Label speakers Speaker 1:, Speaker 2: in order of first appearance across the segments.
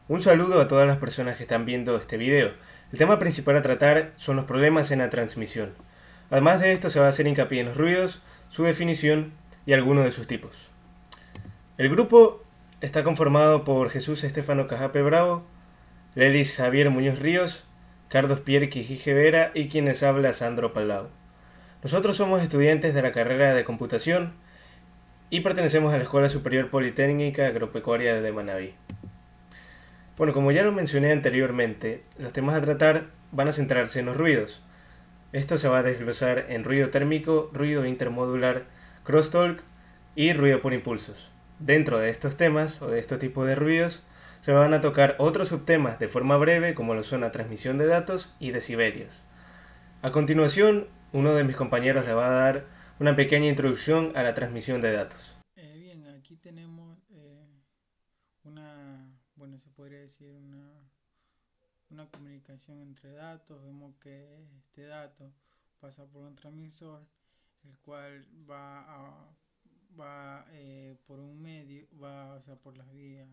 Speaker 1: Un saludo a todas las personas que están viendo este video. El tema principal a tratar son los problemas en la transmisión. Además de esto se va a hacer hincapié en los ruidos, su definición y algunos de sus tipos. El grupo está conformado por Jesús Estefano Cajape Bravo, Lelis Javier Muñoz Ríos, Carlos Pierre Quijije Vera y quien les habla Sandro Palau. Nosotros somos estudiantes de la carrera de computación y pertenecemos a la Escuela Superior Politécnica Agropecuaria de Manabí. Bueno, como ya lo mencioné anteriormente, los temas a tratar van a centrarse en los ruidos. Esto se va a desglosar en ruido térmico, ruido intermodular, crosstalk y ruido por impulsos. Dentro de estos temas o de estos tipos de ruidos se van a tocar otros subtemas de forma breve como lo son la transmisión de datos y decibelios. A continuación, uno de mis compañeros le va a dar una pequeña introducción a la transmisión de datos.
Speaker 2: Bien, aquí tenemos se podría decir una comunicación entre datos. Vemos que este dato pasa por un transmisor, el cual va por un medio, o sea, por las vías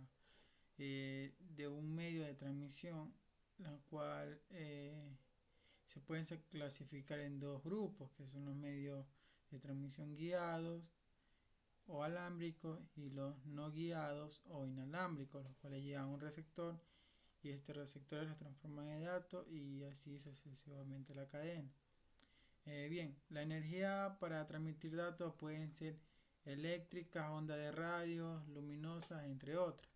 Speaker 2: de un medio de transmisión, la cual se pueden clasificar en dos grupos, que son los medios de transmisión guiados o alámbricos y los no guiados o inalámbricos, los cuales llevan un receptor y este receptor los transforma en datos y así sucesivamente la cadena. La energía para transmitir datos pueden ser eléctricas, ondas de radio, luminosas, entre otras.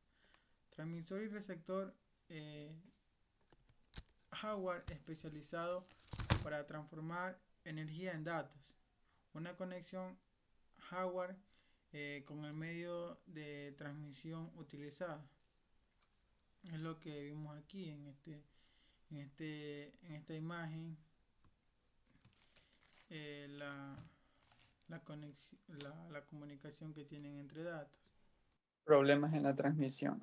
Speaker 2: Transmisor y receptor hardware especializado para transformar energía en datos. Una conexión hardware con el medio de transmisión utilizado. Es lo que vimos aquí en esta imagen. eh, la, la comunicación que tienen entre datos.
Speaker 3: Problemas en la transmisión.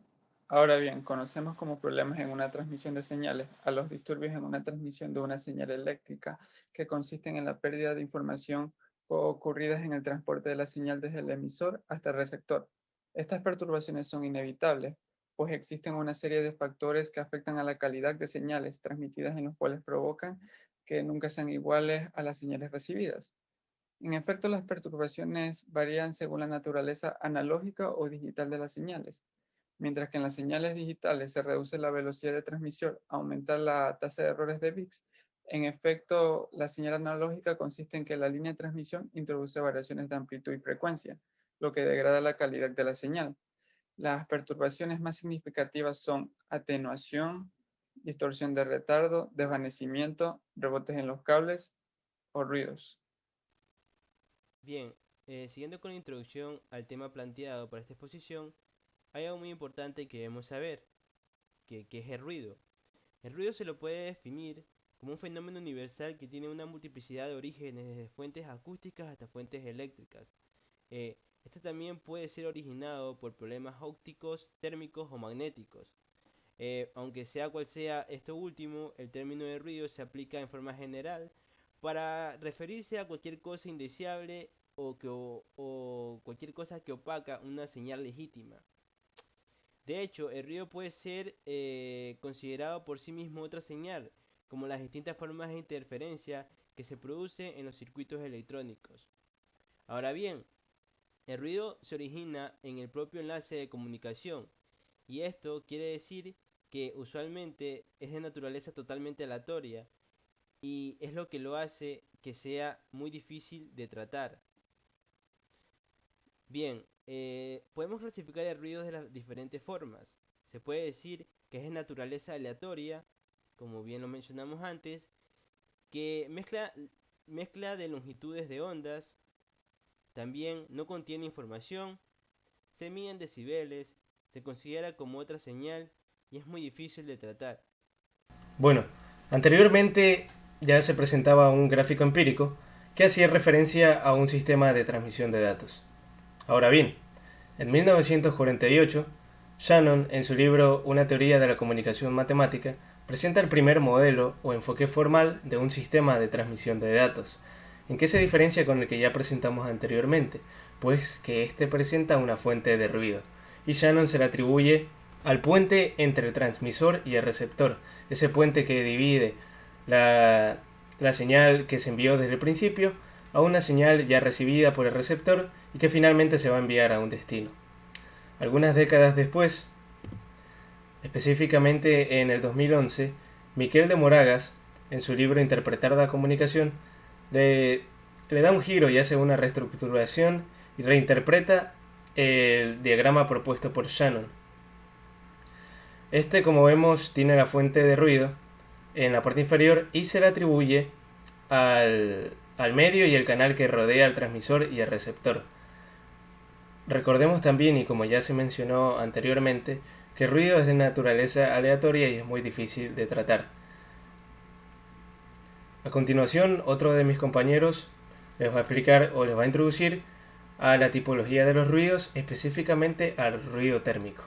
Speaker 3: Ahora bien, conocemos como problemas en una transmisión de señales a los disturbios en una transmisión de una señal eléctrica que consisten en la pérdida de información ocurridas en el transporte de la señal desde el emisor hasta el receptor. Estas perturbaciones son inevitables, pues existen una serie de factores que afectan a la calidad de señales transmitidas en los cuales provocan que nunca sean iguales a las señales recibidas. En efecto, las perturbaciones varían según la naturaleza analógica o digital de las señales. Mientras que en las señales digitales se reduce la velocidad de transmisión, aumentar la tasa de errores de bits, en efecto, la señal analógica consiste en que la línea de transmisión introduce variaciones de amplitud y frecuencia, lo que degrada la calidad de la señal. Las perturbaciones más significativas son atenuación, distorsión de retardo, desvanecimiento, rebotes en los cables o ruidos.
Speaker 4: Bien, siguiendo con la introducción al tema planteado para esta exposición, hay algo muy importante que debemos saber, que es el ruido. El ruido se lo puede definir como un fenómeno universal que tiene una multiplicidad de orígenes, desde fuentes acústicas hasta fuentes eléctricas. Este también puede ser originado por problemas ópticos, térmicos o magnéticos. Aunque sea cual sea esto último, el término de ruido se aplica en forma general para referirse a cualquier cosa indeseable o cualquier cosa que opaca una señal legítima. De hecho, el ruido puede ser considerado por sí mismo otra señal, como las distintas formas de interferencia que se producen en los circuitos electrónicos. Ahora bien, el ruido se origina en el propio enlace de comunicación, y esto quiere decir que usualmente es de naturaleza totalmente aleatoria y es lo que lo hace que sea muy difícil de tratar. Bien, podemos clasificar el ruido de las diferentes formas. Se puede decir que es de naturaleza aleatoria, como bien lo mencionamos antes, que mezcla de longitudes de ondas, también no contiene información, se miden decibeles, se considera como otra señal y es muy difícil de tratar.
Speaker 1: Bueno, anteriormente ya se presentaba un gráfico empírico que hacía referencia a un sistema de transmisión de datos. Ahora bien, en 1948, Shannon, en su libro Una teoría de la comunicación matemática, presenta el primer modelo o enfoque formal de un sistema de transmisión de datos. ¿En qué se diferencia con el que ya presentamos anteriormente? Pues que éste presenta una fuente de ruido, y Shannon se le atribuye al puente entre el transmisor y el receptor, ese puente que divide la señal que se envió desde el principio a una señal ya recibida por el receptor y que finalmente se va a enviar a un destino. Algunas décadas después, específicamente en el 2011, Miquel de Moragas, en su libro Interpretar la comunicación, le da un giro y hace una reestructuración y reinterpreta el diagrama propuesto por Shannon. Este, como vemos, tiene la fuente de ruido en la parte inferior y se le atribuye al medio y el canal que rodea al transmisor y al receptor. Recordemos también, y como ya se mencionó anteriormente, que el ruido es de naturaleza aleatoria y es muy difícil de tratar. A continuación, otro de mis compañeros les va a explicar o les va a introducir a la tipología de los ruidos, específicamente al ruido térmico.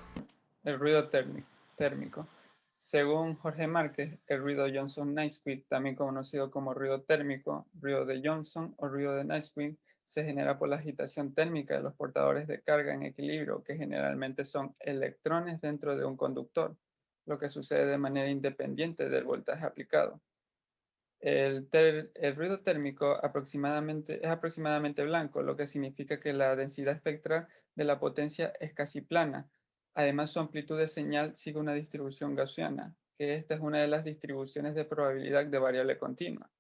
Speaker 3: El ruido térmico. Según Jorge Márquez, el ruido Johnson-Naismith, también conocido como ruido térmico, ruido de Johnson o ruido de Naismith, se genera por la agitación térmica de los portadores de carga en equilibrio, que generalmente son electrones dentro de un conductor, lo que sucede de manera independiente del voltaje aplicado. El ruido térmico es aproximadamente blanco, lo que significa que la densidad espectral de la potencia es casi plana. Además, su amplitud de señal sigue una distribución gaussiana, que esta es una de las distribuciones de probabilidad de variable continua.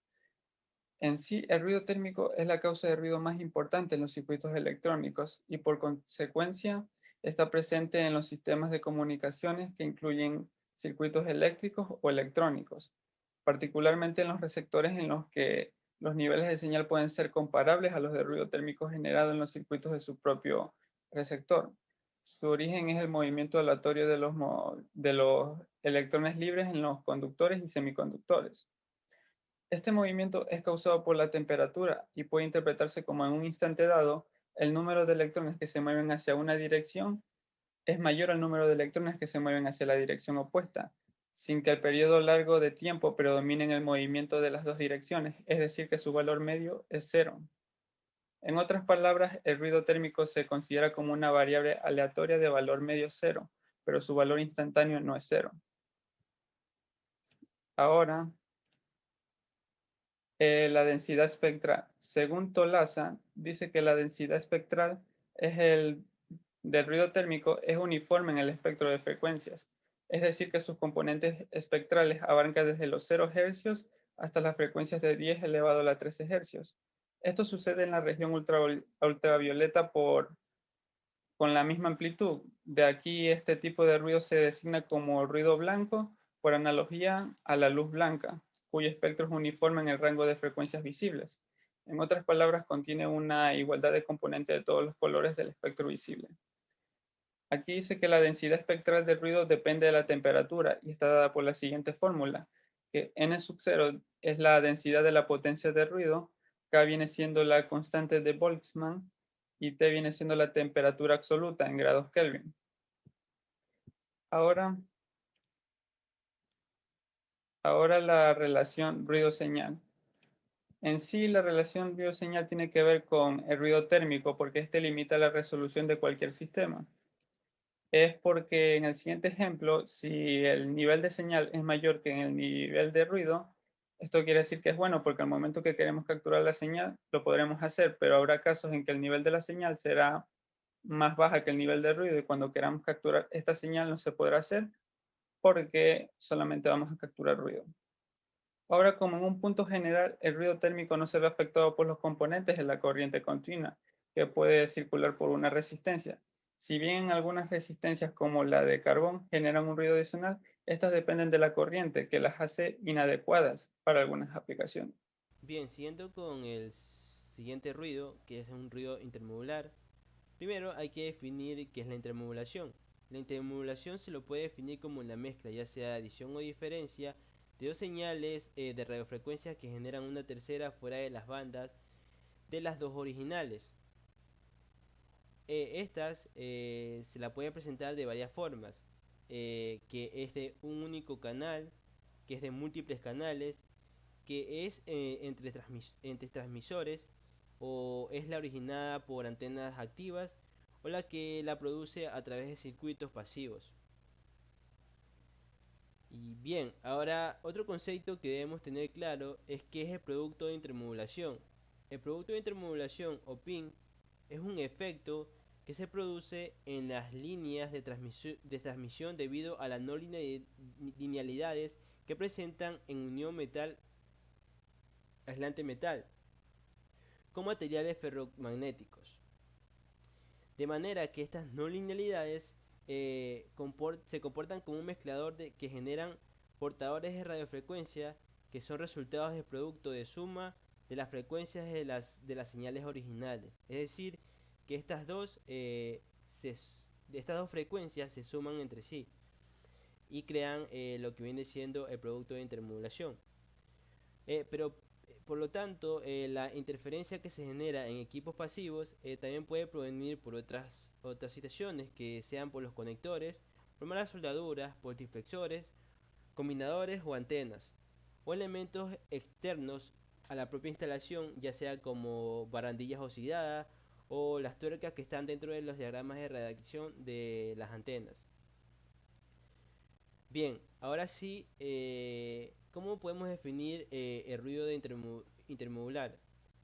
Speaker 3: En sí, el ruido térmico es la causa de ruido más importante en los circuitos electrónicos y por consecuencia está presente en los sistemas de comunicaciones que incluyen circuitos eléctricos o electrónicos, particularmente en los receptores en los que los niveles de señal pueden ser comparables a los de ruido térmico generado en los circuitos de su propio receptor. Su origen es el movimiento aleatorio de los electrones libres en los conductores y semiconductores. Este movimiento es causado por la temperatura y puede interpretarse como en un instante dado, el número de electrones que se mueven hacia una dirección es mayor al número de electrones que se mueven hacia la dirección opuesta, sin que el periodo largo de tiempo predomine en el movimiento de las dos direcciones, es decir, que su valor medio es cero. En otras palabras, el ruido térmico se considera como una variable aleatoria de valor medio cero, pero su valor instantáneo no es cero. Ahora, la densidad espectral. Según Tolasa, dice que la densidad espectral del ruido térmico es uniforme en el espectro de frecuencias, es decir, que sus componentes espectrales abarcan desde los 0 Hz hasta las frecuencias de 10 elevado a la 13 Hz. Esto sucede en la región ultravioleta con la misma amplitud. De aquí este tipo de ruido se designa como ruido blanco por analogía a la luz blanca, cuyo espectro es uniforme en el rango de frecuencias visibles. En otras palabras, contiene una igualdad de componentes de todos los colores del espectro visible. Aquí dice que la densidad espectral del ruido depende de la temperatura y está dada por la siguiente fórmula, que n sub 0 es la densidad de la potencia de ruido, K viene siendo la constante de Boltzmann y T viene siendo la temperatura absoluta en grados Kelvin. Ahora la relación ruido-señal. En sí, la relación ruido-señal tiene que ver con el ruido térmico porque este limita la resolución de cualquier sistema. Es porque en el siguiente ejemplo, si el nivel de señal es mayor que en el nivel de ruido, esto quiere decir que es bueno porque al momento que queremos capturar la señal lo podremos hacer, pero habrá casos en que el nivel de la señal será más baja que el nivel de ruido y cuando queramos capturar esta señal no se podrá hacer porque solamente vamos a capturar ruido. Ahora, como en un punto general, el ruido térmico no se ve afectado por los componentes de la corriente continua, que puede circular por una resistencia. Si bien algunas resistencias como la de carbón generan un ruido adicional, estas dependen de la corriente, que las hace inadecuadas para algunas aplicaciones.
Speaker 4: Bien, siguiendo con el siguiente ruido, que es un ruido intermodular. Primero hay que definir qué es la intermodulación. La intermodulación se lo puede definir como la mezcla, ya sea adición o diferencia, de dos señales de radiofrecuencia que generan una tercera fuera de las bandas de las dos originales. Estas se la pueden presentar de varias formas, que es de un único canal, que es de múltiples canales, que es entre transmisores, o es la originada por antenas activas, o la que la produce a través de circuitos pasivos. Y bien, ahora otro concepto que debemos tener claro es qué es el producto de intermodulación. El producto de intermodulación o PIN es un efecto que se produce en las líneas de transmisión debido a las no linealidades que presentan en unión metal aislante metal con materiales ferromagnéticos. De manera que estas no linealidades se comportan como un mezclador que generan portadores de radiofrecuencia que son resultados del producto de suma de las frecuencias de las señales originales. Es decir, que estas dos frecuencias se suman entre sí y crean lo que viene siendo el producto de intermodulación. Pero por lo tanto, la interferencia que se genera en equipos pasivos también puede provenir por otras situaciones, que sean por los conectores, por malas soldaduras, por multiplexores, combinadores o antenas, o elementos externos a la propia instalación, ya sea como barandillas oxidadas o las tuercas que están dentro de los diagramas de redacción de las antenas. Bien, ahora sí, ¿cómo podemos definir el ruido de intermodular?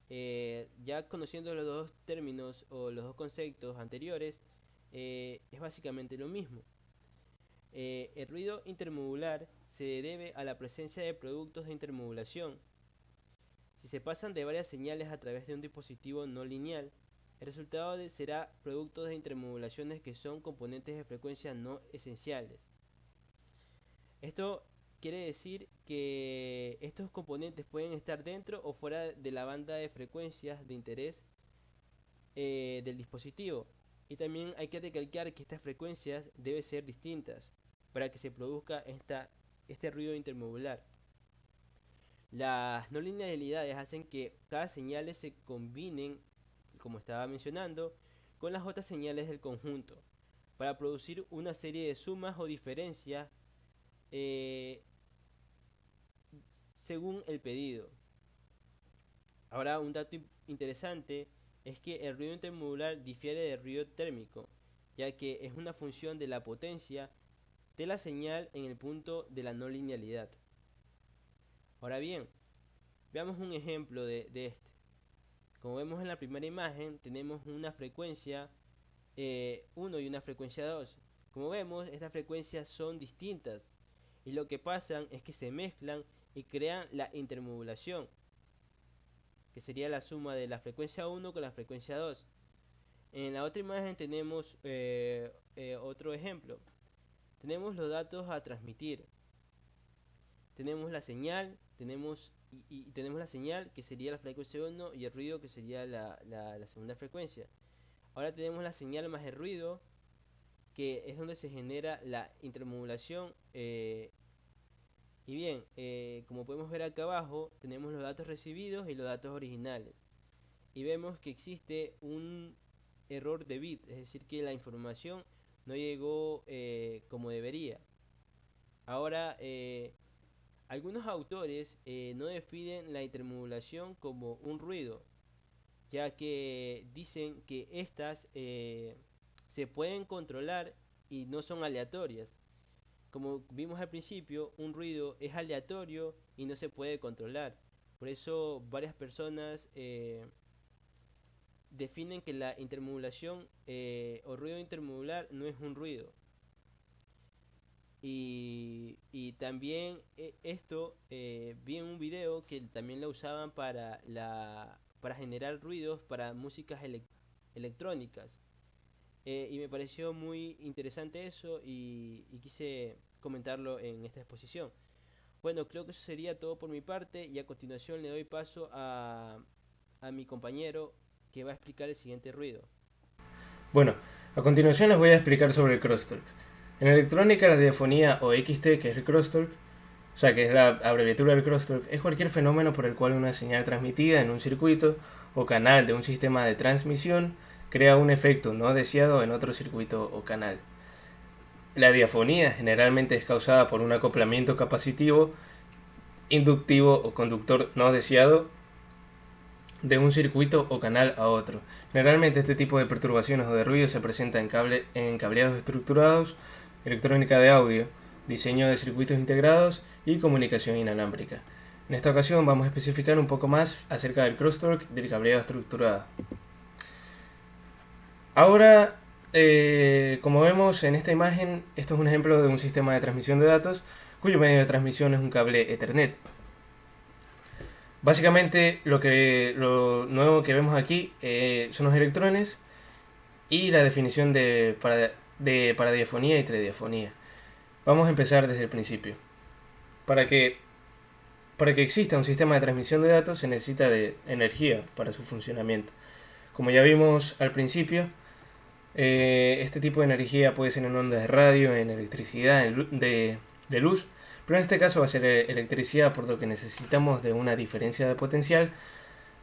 Speaker 4: Ya conociendo los dos términos o los dos conceptos anteriores, es básicamente lo mismo. El ruido intermodular se debe a la presencia de productos de intermodulación. Si se pasan de varias señales a través de un dispositivo no lineal, el resultado será productos de intermodulaciones que son componentes de frecuencia no esenciales. Esto quiere decir que estos componentes pueden estar dentro o fuera de la banda de frecuencias de interés del dispositivo. Y también hay que recalcar que estas frecuencias deben ser distintas para que se produzca este ruido intermodular. Las no linealidades hacen que cada señales se combinen, como estaba mencionando, con las otras señales del conjunto, para producir una serie de sumas o diferencias según el pedido. Ahora, un dato interesante es que el ruido intermodular difiere del ruido térmico, ya que es una función de la potencia de la señal en el punto de la no linealidad. Ahora bien, veamos un ejemplo de este. Como vemos en la primera imagen, tenemos una frecuencia 1 y una frecuencia 2. Como vemos, estas frecuencias son distintas y lo que pasan es que se mezclan y crean la intermodulación, que sería la suma de la frecuencia 1 con la frecuencia 2. En la otra imagen tenemos otro ejemplo. Tenemos los datos a transmitir. Tenemos la señal, tenemos la señal que sería la frecuencia 1 y el ruido que sería la segunda frecuencia. Ahora tenemos la señal más el ruido, que es donde se genera la intermodulación. Y bien, como podemos ver acá abajo, tenemos los datos recibidos y los datos originales. Y vemos que existe un error de bit, es decir, que la información no llegó como debería. Ahora, algunos autores no definen la intermodulación como un ruido, ya que dicen que estas se pueden controlar y no son aleatorias. Como vimos al principio, un ruido es aleatorio y no se puede controlar. Por eso varias personas definen que la intermodulación o ruido intermodular no es un ruido. Y también vi en un video que también lo usaban para generar ruidos para músicas electrónicas. Y me pareció muy interesante eso y quise comentarlo en esta exposición. Bueno, creo que eso sería todo por mi parte y a continuación le doy paso a mi compañero que va a explicar el siguiente ruido.
Speaker 1: Bueno, a continuación les voy a explicar sobre el crosstalk. En electrónica la diafonía o XT, que es el crosstalk, o sea que es la abreviatura del crosstalk, es cualquier fenómeno por el cual una señal transmitida en un circuito o canal de un sistema de transmisión crea un efecto no deseado en otro circuito o canal. La diafonía generalmente es causada por un acoplamiento capacitivo, inductivo o conductor no deseado de un circuito o canal a otro. Generalmente este tipo de perturbaciones o de ruido se presenta en cableados estructurados, electrónica de audio, diseño de circuitos integrados y comunicación inalámbrica. En esta ocasión vamos a especificar un poco más acerca del crosstalk del cableado estructurado. Ahora, como vemos en esta imagen, esto es un ejemplo de un sistema de transmisión de datos cuyo medio de transmisión es un cable Ethernet. Básicamente lo nuevo que vemos aquí son los electrones y la definición de paradiafonía y tridiafonía. Vamos a empezar desde el principio. Para que exista un sistema de transmisión de datos se necesita de energía para su funcionamiento. Como ya vimos al principio, este tipo de energía puede ser en ondas de radio, en electricidad, de luz, pero en este caso va a ser electricidad, por lo que necesitamos de una diferencia de potencial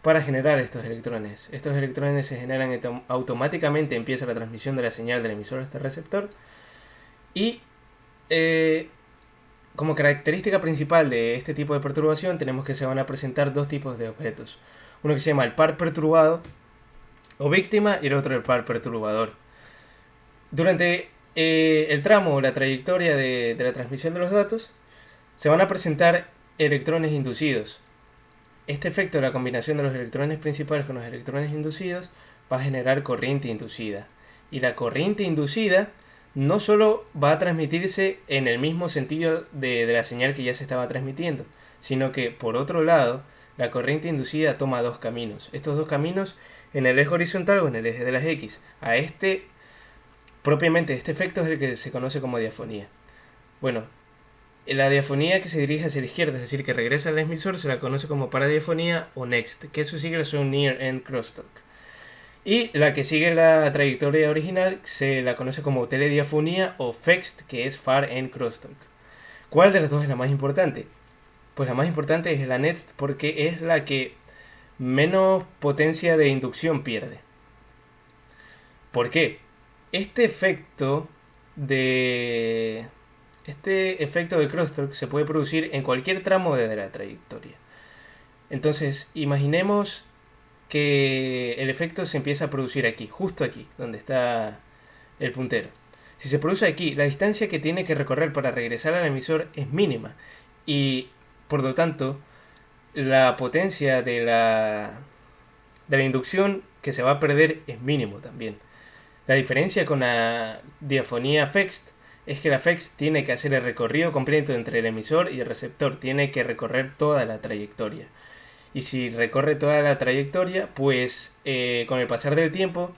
Speaker 1: para generar estos electrones. Estos electrones se generan automáticamente, empieza la transmisión de la señal del emisor a este receptor y como característica principal de este tipo de perturbación tenemos que se van a presentar dos tipos de objetos. Uno que se llama el par perturbado o víctima y el otro el par perturbador. Durante el tramo o la trayectoria de la transmisión de los datos se van a presentar electrones inducidos. Este efecto de la combinación de los electrones principales con los electrones inducidos va a generar corriente inducida. Y la corriente inducida no solo va a transmitirse en el mismo sentido de la señal que ya se estaba transmitiendo, sino que por otro lado la corriente inducida toma dos caminos. Estos dos caminos en el eje horizontal o en el eje de las X. Propiamente este efecto es el que se conoce como diafonía. Bueno, la diafonía que se dirige hacia la izquierda, es decir, que regresa al emisor, se la conoce como paradiafonía o next, que sus siglas son near end crosstalk. Y la que sigue la trayectoria original se la conoce como telediafonía o fixed, que es far end crosstalk. ¿Cuál de las dos es la más importante? Pues la más importante es la next porque es la que menos potencia de inducción pierde. ¿Por qué? Este efecto de crosstalk se puede producir en cualquier tramo de la trayectoria. Entonces, imaginemos que el efecto se empieza a producir aquí, justo aquí, donde está el puntero. Si se produce aquí, la distancia que tiene que recorrer para regresar al emisor es mínima y, por lo tanto, la potencia de la inducción que se va a perder es mínimo también. La diferencia con la diafonía fixed es que la fixed tiene que hacer el recorrido completo entre el emisor y el receptor, tiene que recorrer toda la trayectoria. Y si recorre toda la trayectoria, pues con el pasar del tiempo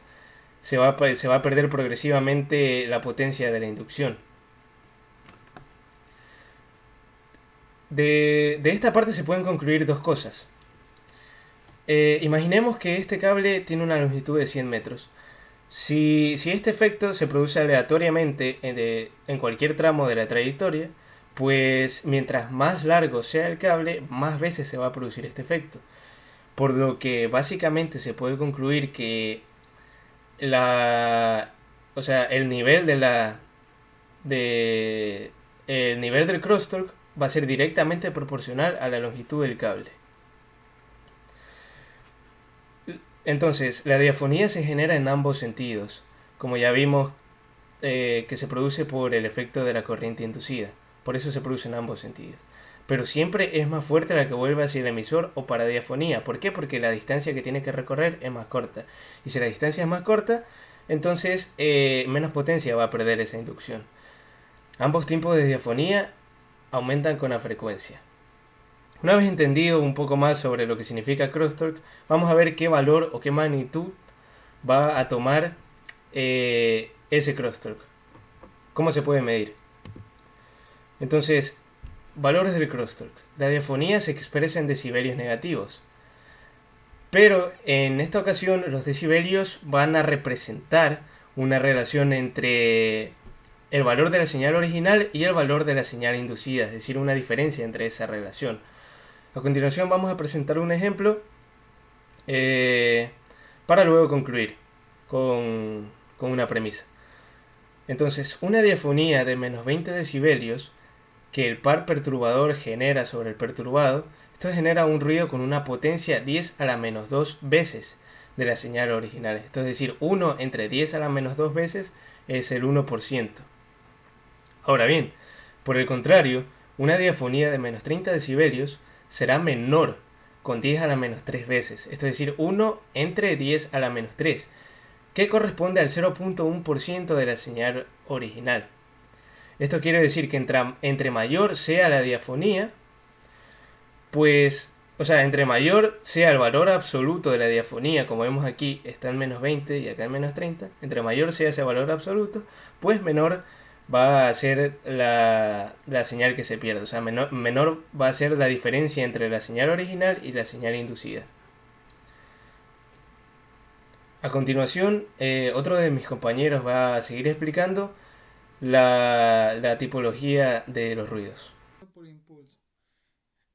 Speaker 1: se va a perder progresivamente la potencia de la inducción. De esta parte se pueden concluir dos cosas. Imaginemos que este cable tiene una longitud de 100 metros. Si este efecto se produce aleatoriamente en cualquier tramo de la trayectoria, pues mientras más largo sea el cable, más veces se va a producir este efecto. Por lo que básicamente se puede concluir que el nivel el nivel del crosstalk va a ser directamente proporcional a la longitud del cable. Entonces, la diafonía se genera en ambos sentidos, como ya vimos que se produce por el efecto de la corriente inducida. Por eso se produce en ambos sentidos. Pero siempre es más fuerte la que vuelve hacia el emisor o paradiafonía. ¿Por qué? Porque la distancia que tiene que recorrer es más corta. Y si la distancia es más corta, entonces menos potencia va a perder esa inducción. Ambos tipos de diafonía aumentan con la frecuencia. Una vez entendido un poco más sobre lo que significa crosstalk, vamos a ver qué valor o qué magnitud va a tomar ese crosstalk. ¿Cómo se puede medir? Entonces, valores del crosstalk. La diafonía se expresa en decibelios negativos. Pero en esta ocasión los decibelios van a representar una relación entre el valor de la señal original y el valor de la señal inducida, es decir, una diferencia entre esa relación. A continuación vamos a presentar un ejemplo para luego concluir con una premisa. Entonces, una diafonía de menos 20 decibelios que el par perturbador genera sobre el perturbado, esto genera un ruido con una potencia 10 a la menos 2 veces de la señal original. Esto es decir, 1 entre 10 a la menos 2 veces es el 1%. Ahora bien, Por el contrario, una diafonía de menos 30 decibelios será menor con 10 a la menos 3 veces, es decir, 1 entre 10 a la menos 3, que corresponde al 0.1% de la señal original. Esto quiere decir que entre mayor sea la diafonía, pues, o sea, entre mayor sea el valor absoluto de la diafonía, como vemos aquí está en menos 20 y acá en menos 30, entre mayor sea ese valor absoluto, pues menor va a ser la señal que se pierde, o sea, menor va a ser la diferencia entre la señal original y la señal inducida. A continuación, otro de mis compañeros va a seguir explicando la tipología de los ruidos.
Speaker 2: Por impulso.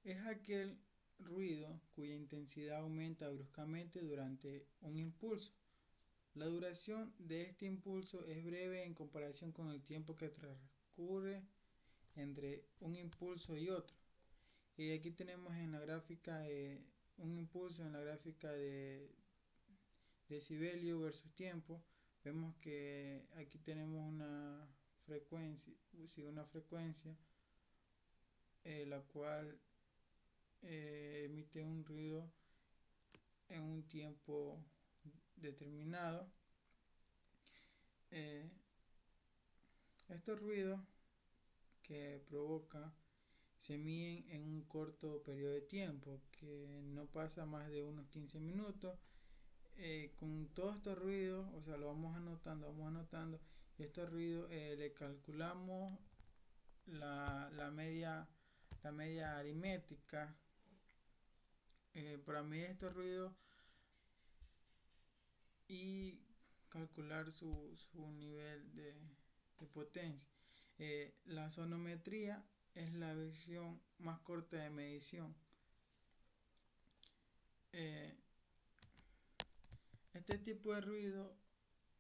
Speaker 2: Es aquel ruido cuya intensidad aumenta bruscamente durante un impulso. La duración de este impulso es breve en comparación con el tiempo que transcurre entre un impulso y otro. Y aquí tenemos en la gráfica un impulso en la gráfica de decibelio versus tiempo. Vemos que aquí tenemos una frecuencia la cual emite un ruido en un tiempo determinado. Eh, Estos ruidos que provoca se miden en un corto periodo de tiempo que no pasa más de unos 15 minutos. Con todos estos ruidos, o sea, lo vamos anotando, y estos ruidos le calculamos la media aritmética para medir estos ruidos y calcular su nivel de potencia. La sonometría es la versión más corta de medición. Este tipo de ruido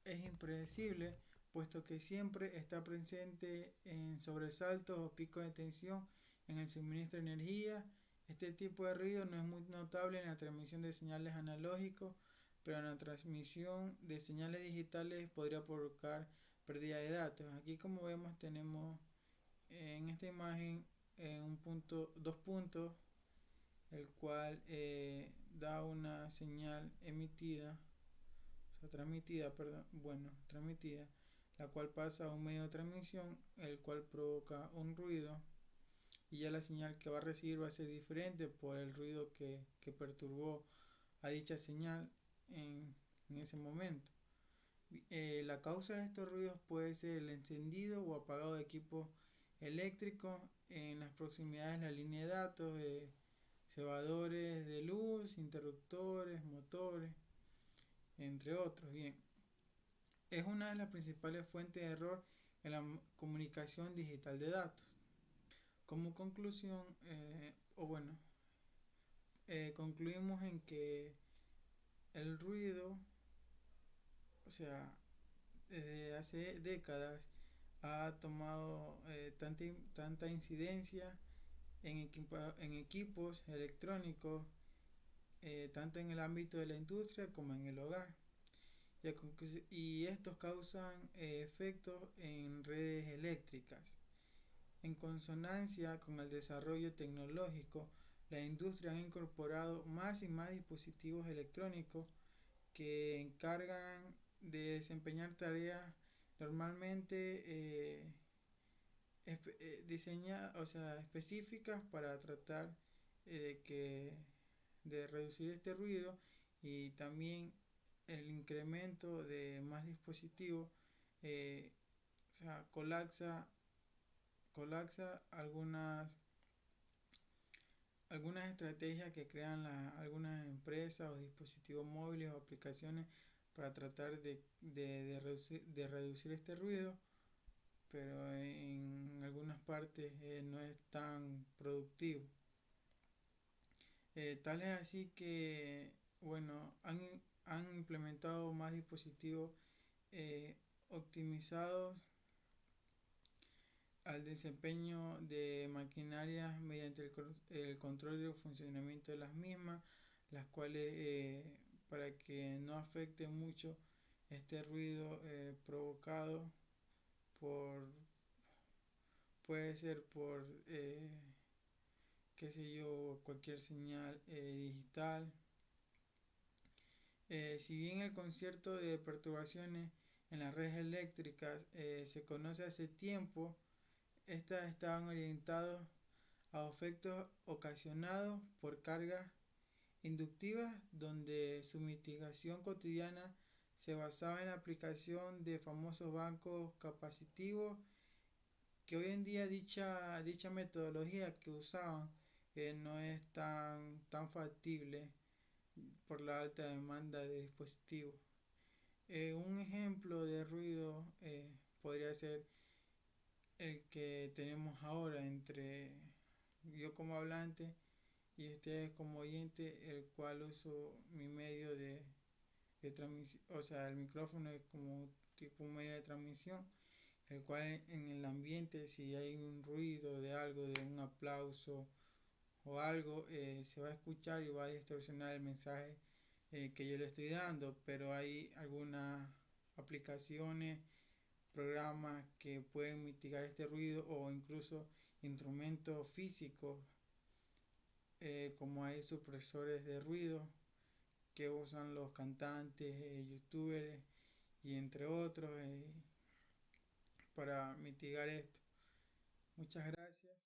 Speaker 2: es impredecible, puesto que siempre está presente en sobresaltos o picos de tensión en el suministro de energía. Este tipo de ruido no es muy notable en la transmisión de señales analógicos, pero en la transmisión de señales digitales podría provocar pérdida de datos. Aquí, como vemos, tenemos en esta imagen dos puntos, el cual da una señal transmitida, la cual pasa a un medio de transmisión, el cual provoca un ruido, y ya la señal que va a recibir va a ser diferente por el ruido que perturbó a dicha señal en ese momento. La causa de estos ruidos puede ser el encendido o apagado de equipos eléctricos en las proximidades de la línea de datos, cebadores de luz, interruptores, motores, entre otros. Bien, es una de las principales fuentes de error en la comunicación digital de datos. Como conclusión, concluimos en que el ruido, o sea, desde hace décadas ha tomado tanta incidencia en equipos electrónicos, tanto en el ámbito de la industria como en el hogar. Y estos causan efectos en redes eléctricas. En consonancia con el desarrollo tecnológico, la industria ha incorporado más y más dispositivos electrónicos que encargan de desempeñar tareas normalmente específicas para tratar de reducir este ruido, y también el incremento de más dispositivos colapsa algunas estrategias que crean algunas empresas o dispositivos móviles o aplicaciones para tratar de reducir este ruido, pero en algunas partes no es tan productivo. Tal es así que, bueno, han implementado más dispositivos optimizados al desempeño de maquinarias mediante el control del funcionamiento de las mismas, las cuales para que no afecte mucho este ruido provocado por puede ser por, qué sé yo, cualquier señal digital. Si bien el concierto de perturbaciones en las redes eléctricas se conoce hace tiempo, estas estaban orientados a efectos ocasionados por cargas inductivas donde su mitigación cotidiana se basaba en la aplicación de famosos bancos capacitivos, que hoy en día dicha metodología que usaban no es tan factible por la alta demanda de dispositivos. Un ejemplo de ruido podría ser el que tenemos ahora entre yo como hablante y ustedes como oyente, el cual uso mi medio de transmisión, o sea, el micrófono es como tipo un medio de transmisión, el cual en el ambiente, si hay un ruido de algo, de un aplauso o algo, se va a escuchar y va a distorsionar el mensaje que yo le estoy dando, pero hay algunas aplicaciones, programas que pueden mitigar este ruido o incluso instrumentos físicos, como hay supresores de ruido que usan los cantantes, youtubers y entre otros para mitigar esto. Muchas gracias.